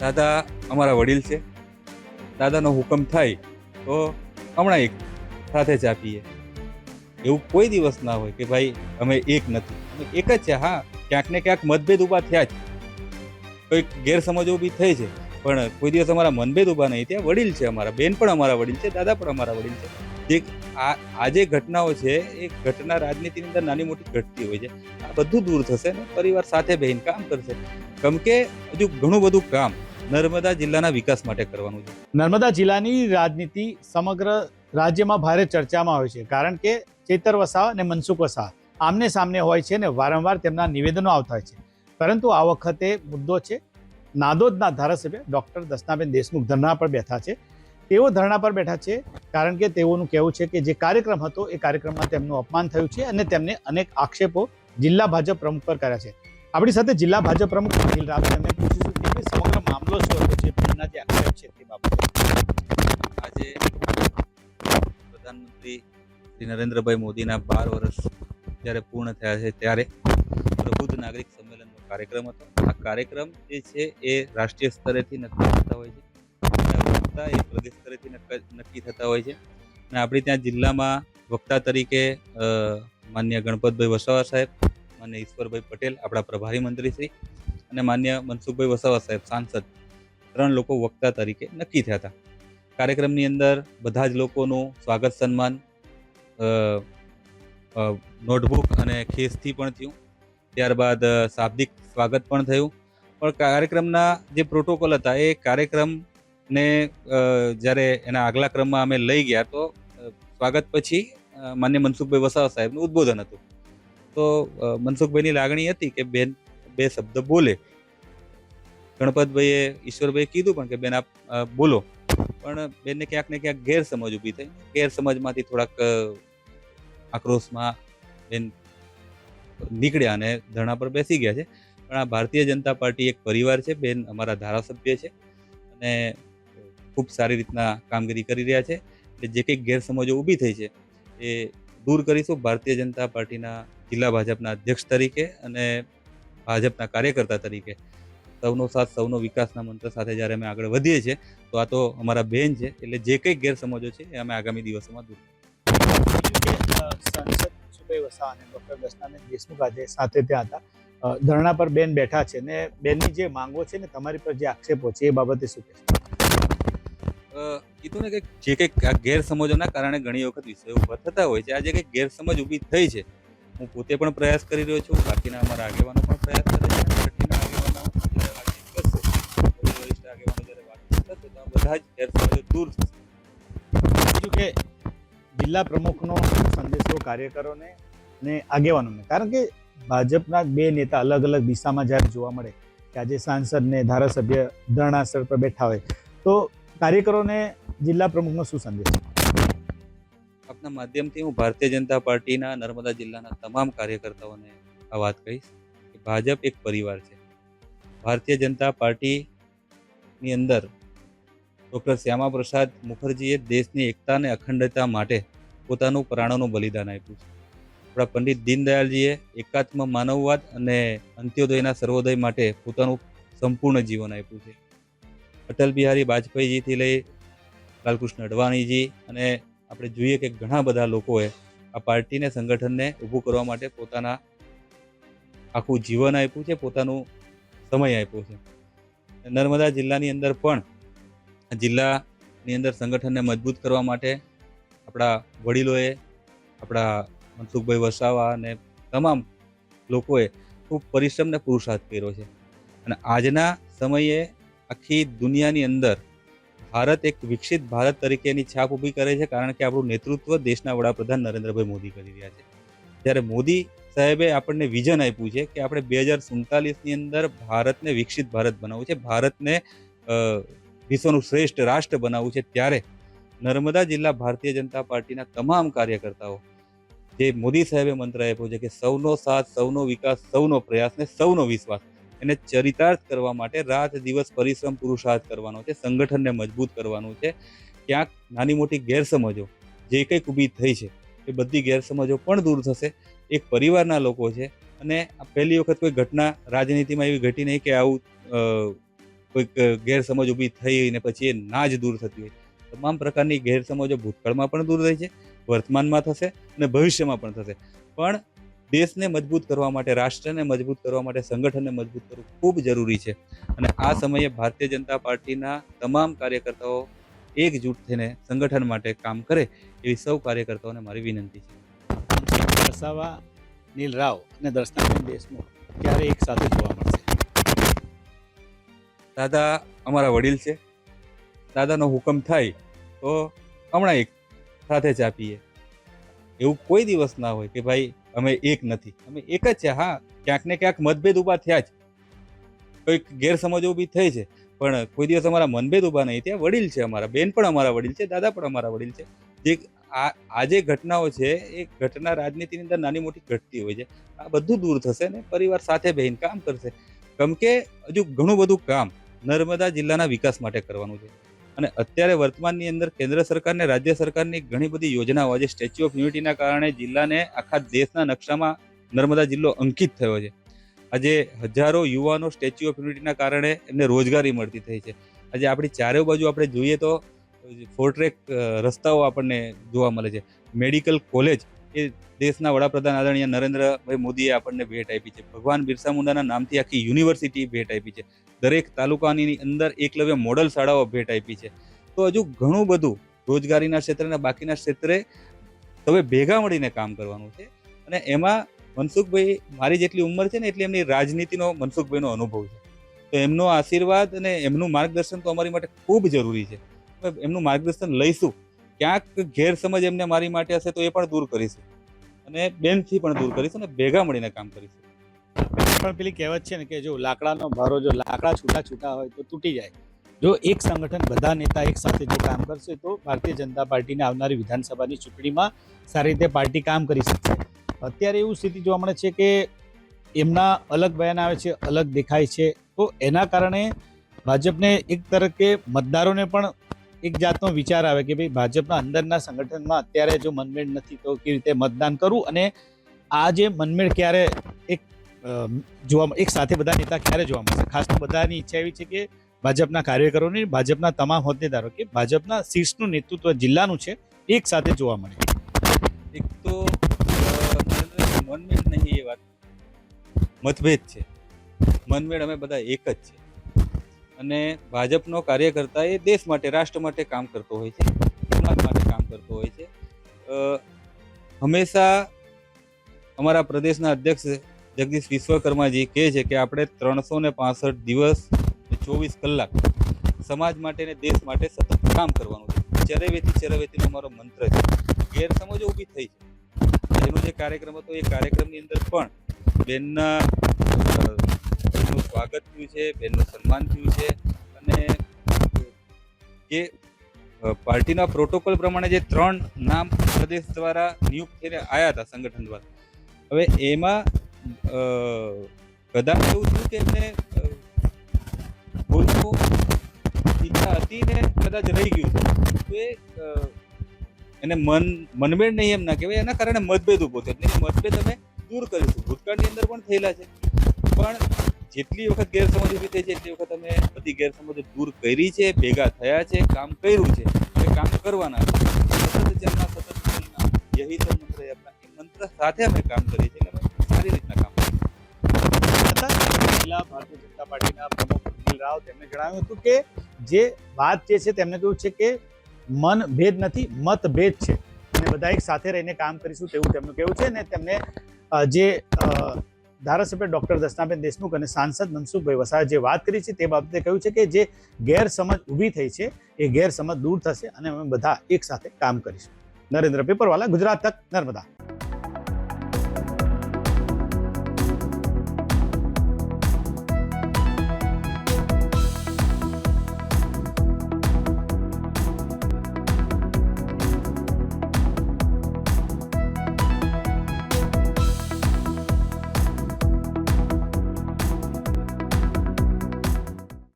દાદા અમારા વડીલ છે. દાદાનો હુકમ થાય તો હમણાં એક સાથે ચા પીએ. એવું કોઈ દિવસ ના હોય કે ભાઈ અમે એક નથી, અમે એક જ છે. હા, ક્યાંક ને ક્યાંક મતભેદ ઊભા થયા છે, કોઈક ગેરસમજો ઊભી થઈ છે, પણ કોઈ દિવસ અમારા મનભેદ ઊભા નહીં થયા. વડીલ છે અમારા, બેન પણ અમારા વડીલ છે, દાદા પણ અમારા વડીલ છે. જે આ જે ઘટનાઓ છે એ ઘટના રાજનીતિની અંદર નાની મોટી ઘટતી હોય છે. આ બધું દૂર થશે ને પરિવાર સાથે બેહીને કામ કરશે. કેમ કે હજુ ઘણું બધું કામ નર્મદા જિલ્લાના વિકાસ માટે કરવાનું છે. નર્મદા જિલ્લાની રાજનીતિ સમગ્ર રાજ્યમાં ભારે ચર્ચામાં હોય છે, કારણ કે ચેતર વસાવા અને મનસુખ વસાવા આમને સામને હોય છે ને વારંવાર તેમના નિવેદનો આવતા હોય છે. પરંતુ આ વખતે મુદ્દો છે નાદોદના ધારાસભ્ય ડોક્ટર દર્શનાબેન દેશમુખ ધરણા પર બેઠા છે. તેઓ ધરણા પર બેઠા છે કારણ કે તેઓનું કહેવું છે કે જે કાર્યક્રમ હતો એ કાર્યક્રમમાં તેમનું અપમાન થયું છે અને તેમને અનેક આક્ષેપો જિલ્લા ભાજપ પ્રમુખ પર કર્યા છે. આપણી સાથે જિલ્લા ભાજપ પ્રમુખ અનિલ રાવ તેમને પૂછીશું કે સમગ્ર મામલો શું હતો, જે તેમના જે આક્ષેપ છે તે બાબતે. આજે પ્રધાનમંત્રી શ્રી નરેન્દ્રભાઈ મોદીના 12 વર્ષ જ્યારે પૂર્ણ થયા છે ત્યારે પ્રબુદ્ધ નાગરિક સંમેલનનો કાર્યક્રમ હતો. આ કાર્યક્રમ જે છે એ રાષ્ટ્રીય સ્તરેથી નક્કી થતા હોય છે, વક્તા એ પ્રદેશ સ્તરેથી નક્કી થતા હોય છે. અને આપણી ત્યાં જિલ્લામાં વક્તા તરીકે માન્ય ગણપતભાઈ વસાવા સાહેબ, માન્ય ઈશ્વરભાઈ પટેલ આપણા પ્રભારી મંત્રી શ્રી, અને માન્ય મનસુખભાઈ વસાવા સાહેબ સાંસદ, 3 લોકો વક્તા તરીકે નક્કી થયા હતા. કાર્યક્રમની અંદર બધા જ લોકોનું સ્વાગત સન્માન નોટબુક અને ખેસથી પણ થયું. ત્યારબાદ શાબ્દિક સ્વાગત પણ થયું. પણ કાર્યક્રમના જે પ્રોટોકોલ હતા એ કાર્યક્રમને જ્યારે એના આગલા ક્રમમાં અમે લઈ ગયા તો સ્વાગત પછી માન્ય મનસુખભાઈ વસાવા સાહેબનું ઉદ્બોધન હતું. તો મનસુખભાઈની લાગણી હતી કે બેન 2 શબ્દ બોલે. ગણપતભાઈએ ઈશ્વરભાઈએ કીધું પણ કે બેન આપ બોલો, પણ બેનને ક્યાંક ને ક્યાંક ગેરસમજ ઊભી થઈ. ગેરસમજમાંથી થોડાક આક્રોશમાં બેન નીકળ્યા અને ધરણા પર બેસી ગયા છે. પણ આ ભારતીય જનતા પાર્ટી એક પરિવાર છે. બેન અમારા ધારાસભ્ય છે અને ખૂબ સારી રીતના કામગીરી કરી રહ્યા છે. એટલે જે કંઈક ગેરસમજો ઊભી થઈ છે એ દૂર કરીશું. ભારતીય જનતા પાર્ટીના જિલ્લા ભાજપના અધ્યક્ષ તરીકે અને ભાજપના કાર્યકર્તા તરીકે સૌનો સાથ સૌનો વિકાસના મંત્ર સાથે જ્યારે અમે આગળ વધીએ છીએ તો આ તો અમારા બેન છે, એટલે જે કંઈક ગેરસમજો છે એ અમે આગામી દિવસોમાં દૂર સાંસદ મનસુખભાઈ વસાવા અને ડોક્ટર દર્શનાબેન દેશમુખ આજે સાથે ત્યાં હતા. ધરણા પર બેન બેઠા છે ને બેનની જે માંગો છે ને તમારી પર જે આક્ષેપો છે એ બાબતે શું કહેશો? કીધું ને કે જે કંઈક આ ગેરસમજોના કારણે ઘણી વખત વિષયો ઊભા થતા હોય છે. આ જે કંઈક ગેરસમજ ઊભી થઈ છે, હું પોતે પણ પ્રયાસ કરી રહ્યો છું, બાકીના અમારા આગેવાનો પણ પ્રયાસ કરે છે. પાર્ટીના આગેવાનો જ્યારે વાતચીત કરશે, વરિષ્ઠ આગેવાનો જ્યારે વાતચીત કરશે તો આ બધા જ ગેરસમજો દૂર થશે. બીજું કે જિલ્લા પ્રમુખનો સંદેશો કાર્યકરોને અને આગેવાનોને, કારણ કે ભાજપના 2 નેતા અલગ અલગ દિશામાં જ્યારે જોવા મળે કે આજે સાંસદ ને ધારાસભ્ય ધરણા સ્થળ પર બેઠા હોય તો કાર્યકરોને જિલ્લા પ્રમુખનો શું સંદેશ? આપના માધ્યમથી હું ભારતીય જનતા પાર્ટીના નર્મદા જિલ્લાના તમામ કાર્યકર્તાઓને આ વાત કહીશ કે ભાજપ એક પરિવાર છે. ભારતીય જનતા પાર્ટીની અંદર ડૉક્ટર શ્યામા પ્રસાદ મુખર્જીએ દેશની એકતા અને અખંડતા માટે પોતાનું પ્રાણોનું બલિદાન આપ્યું છે. આપણા પંડિત દીનદયાળજીએ એકાત્મ માનવવાદ અને અંત્યોદયના સર્વોદય માટે પોતાનું સંપૂર્ણ જીવન આપ્યું છે. અટલ બિહારી વાજપેયીજીથી લઈ લાલકૃષ્ણ અડવાણીજી અને આપણે જોઈએ કે ઘણા બધા લોકોએ આ પાર્ટીને, સંગઠનને ઊભું કરવા માટે પોતાના આખું જીવન આપ્યું છે, પોતાનું સમય આપ્યો છે. નર્મદા જિલ્લાની અંદર પણ જિલ્લાની અંદર સંગઠનને મજબૂત કરવા માટે આપણા વડીલોએ, આપણા મનસુખભાઈ વસાવા અને તમામ લોકોએ ખૂબ પરિશ્રમ ને પુરુષાર્થ કર્યો છે. અને આજના સમયે આખી દુનિયાની અંદર ભારત એક વિકસિત ભારત તરીકેની છાપ ઊભી કરે છે, કારણ કે આપણું નેતૃત્વ દેશના વડાપ્રધાન નરેન્દ્રભાઈ મોદી કરી રહ્યા છે. જ્યારે મોદી સાહેબે આપણને વિઝન આપ્યું છે કે આપણે 2047ની અંદર ભારતને વિકસિત ભારત બનાવવું છે, ભારતને વિશ્વનું શ્રેષ્ઠ રાષ્ટ્ર બનાવવું છે, ત્યારે નર્મદા જિલ્લા ભારતીય જનતા પાર્ટીના તમામ કાર્યકર્તાઓ જે મોદી સાહેબે મંત્ર આપ્યો છે કે સૌનો સાથ, સૌનો વિકાસ, સૌનો પ્રયાસ ને સૌનો વિશ્વાસ, એને ચરિતાર્થ કરવા માટે રાત દિવસ પરિશ્રમ પુરુષાર્થ કરવાનો છે, સંગઠનને મજબૂત કરવાનું છે. ક્યાંક નાની મોટી ગેરસમજો જે કંઈક ઊભી થઈ છે એ બધી ગેરસમજો પણ દૂર થશે. એક પરિવારના લોકો છે અને આ પહેલી વખત કોઈ ઘટના રાજનીતિમાં એવી ઘટી નહીં કે આવું કોઈક ગેરસમજ ઊભી થઈ ને પછી એ ના જ દૂર થતી હોય. તમામ પ્રકારની ગેરસમજો ભૂતકાળમાં પણ દૂર થઈ છે, વર્તમાનમાં થશે અને ભવિષ્યમાં પણ થશે. પણ દેશને મજબૂત કરવા માટે, રાષ્ટ્રને મજબૂત કરવા માટે, સંગઠનને મજબૂત કરવું ખૂબ જરૂરી છે. અને આ સમયે ભારતીય જનતા પાર્ટીના તમામ કાર્યકર્તાઓ એકજૂટ થઈને સંગઠન માટે કામ કરે એવી સૌ કાર્યકર્તાઓને મારી વિનંતી છે. વસાવા, નીલ રાવ અને દર્શનાબેન દેશમુખ ક્યારે એક સાથે જોવા મળશે? દાદા અમારા વડીલ છે, દાદાનો હુકમ થાય તો હમણાં એક સાથે ચા પીએ. એવું કોઈ દિવસ ના હોય કે ભાઈ અમે એક નથી, અમે એક જ છે. હા, ક્યાંક ને ક્યાંક મતભેદ ઊભા થયા જ, કોઈક ગેરસમજો ઊભી થઈ છે, પણ કોઈ દિવસ અમારા મનભેદ ઊભા નહીં થયા. વડીલ છે અમારા, બેન પણ અમારા વડીલ છે, દાદા પણ અમારા વડીલ છે. જે આ જે ઘટનાઓ છે એ ઘટના રાજનીતિની અંદર નાની મોટી ઘટતી હોય છે. આ બધું દૂર થશે ને પરિવાર સાથે બેહીને કામ કરશે. કેમ કે હજુ ઘણું બધું કામ નર્મદા જિલ્લાના વિકાસ માટે કરવાનું છે. અને અત્યારે વર્તમાનની અંદર કેન્દ્ર સરકાર ને રાજ્ય સરકારની ઘણી બધી યોજનાઓ, આજે સ્ટેચ્યુ ઓફ યુનિટીના કારણે જિલ્લાને આખા દેશના નકશામાં નર્મદા જિલ્લો અંકિત થયો છે. આજે હજારો યુવાનો સ્ટેચ્યુ ઓફ યુનિટીના કારણે એમને રોજગારી મળતી થઈ છે. આજે આપણી ચારે બાજુ આપણે જોઈએ તો 4 ટ્રેક રસ્તાઓ આપણને જોવા મળે છે. મેડિકલ કોલેજ એ દેશના વડાપ્રધાન આદરણીય નરેન્દ્રભાઈ મોદીએ આપણને ભેટ આપી છે. ભગવાન બિરસા મુંડાના નામથી આખી યુનિવર્સિટી ભેટ આપી છે. દરેક તાલુકાની અંદર એકલવ્ય મોડલ શાળાઓ ભેટ આપી છે. તો હજુ ઘણું બધું રોજગારીના ક્ષેત્રે અને બાકીના ક્ષેત્રે તમે ભેગા મળીને કામ કરવાનું છે. અને એમાં મનસુખભાઈ, મારી જેટલી ઉંમર છે ને એટલી એમની રાજનીતિનો મનસુખભાઈનો અનુભવ છે. તો એમનો આશીર્વાદ અને એમનું માર્ગદર્શન તો અમારી માટે ખૂબ જરૂરી છે. એમનું માર્ગદર્શન લઈશું. ક્યાંક ગેરસમજ એમને મારી માટે હશે તો એ પણ દૂર કરીશું, અને બેનથી પણ દૂર કરીશું, અને ભેગા મળીને કામ કરીશું. પણ પેલી કહેવત છે ને કે જો લાકડાનો ભારો, જો લાકડા છૂટા છૂટા હોય તો તૂટી જાય. જો એક સંગઠન, બધા નેતા એક સાથે જો કામ કરશે તો ભારતીય જનતા પાર્ટીને આવનારી વિધાનસભાની ચૂંટણીમાં સારી રીતે પાર્ટી કામ કરી શકશે. અત્યારે એવું સ્થિતિ જોવા મળે છે કે એમના અલગ બયાન આવે છે, અલગ દેખાય છે. તો એના કારણે ભાજપને એક તરફે મતદારોને પણ એક જાતનો વિચાર આવે કે ભાઈ ભાજપના અંદરના સંગઠનમાં અત્યારે જો મનમેળ નથી તો કેવી રીતે મતદાન કરવું, અને આ જે મનમેળ ક્યારે એક સાથે બધા નેતા ક્યારે જોવા મળશે. ખાસ તો બધાની ઈચ્છા એવી છે કે ભાજપના કાર્યકરોની, ભાજપના તમામ હોદ્દેદારો કે ભાજપના શીર્ષનું નેતૃત્વ જિલ્લાનું છે એક સાથે જોવા મળે. એક તો મનમેળ નહીં, એ વાત મતભેદ છે. મનમેળ અમે બધા એક જ છે. અને ભાજપનો કાર્યકર્તા એ દેશ માટે, રાષ્ટ્ર માટે કામ કરતો હોય છે, સમાજ માટે કામ કરતો હોય છે. હંમેશા અમારા પ્રદેશના અધ્યક્ષ જગદીશ વિશ્વકર્માજી કહે છે કે આપણે 365 દિવસ 24 કલાક સમાજ માટે અને દેશ માટે સતત કામ કરવાનું છે. ચરેવેથી ચરેવેતીનો અમારો મંત્ર છે. ગેરસમજો ઊભી થઈ છે. એનો જે કાર્યક્રમ હતો એ કાર્યક્રમની અંદર પણ બેનનું સ્વાગત થયું છે, બેનનું સન્માન થયું છે. અને જે પાર્ટીના પ્રોટોકોલ પ્રમાણે જે 3 નામ પ્રદેશ દ્વારા નિયુક્ત થઈને આવ્યા હતા સંગઠન દ્વારા, હવે એમાં કદાચ એવું થયું કે એમને બોલવું ઈચ્છા હતી ને કદાચ રહી ગયું છે. તો એ એને મનમેળ નહીં એમ ના કહેવાય, એના કારણે મતભેદ ઊભો થયો. એટલે મતભેદ અમે દૂર કરીશું. ભૂતકાળની અંદર પણ થયેલા છે, પણ જેટલી વખત ગેરસમજ ઊભી થઈ છે એટલી વખત અમે બધી ગેરસમજો દૂર કરી છે, ભેગા થયા છે, કામ કર્યું છે, એ કામ કરવાના છે. સતત ચલના સતત ચલના યહી તો મંત્ર હે આપના, એ મંત્ર સાથે અમે કામ કરીએ છીએ. એટલે અમે સારી રીતના કામ કરીએ. જિલ્લા ભારતીય જનતા પાર્ટીના પ્રમુખ નીલ રાવ, તેમણે જણાવ્યું હતું કે જે વાત જે છે તેમને કહ્યું છે કે મનભેદ નથી, મતભેદ છે, અને બધા એક સાથે રહીને કામ કરીશું તેવું તેમનું કહેવું છે. અને તેમને જે ધારાસભ્ય ડોક્ટર દર્શનાબેન દેશમુખ અને સાંસદ મનસુખભાઈ વસાવાએ જે વાત કરી છે તે બાબતે કહ્યું છે કે જે ગેરસમજ ઊભી થઈ છે એ ગેરસમજ દૂર થશે અને અમે બધા એક સાથે કામ કરીશું. નરેન્દ્ર પેપરવાલા, ગુજરાત તક, નર્મદા.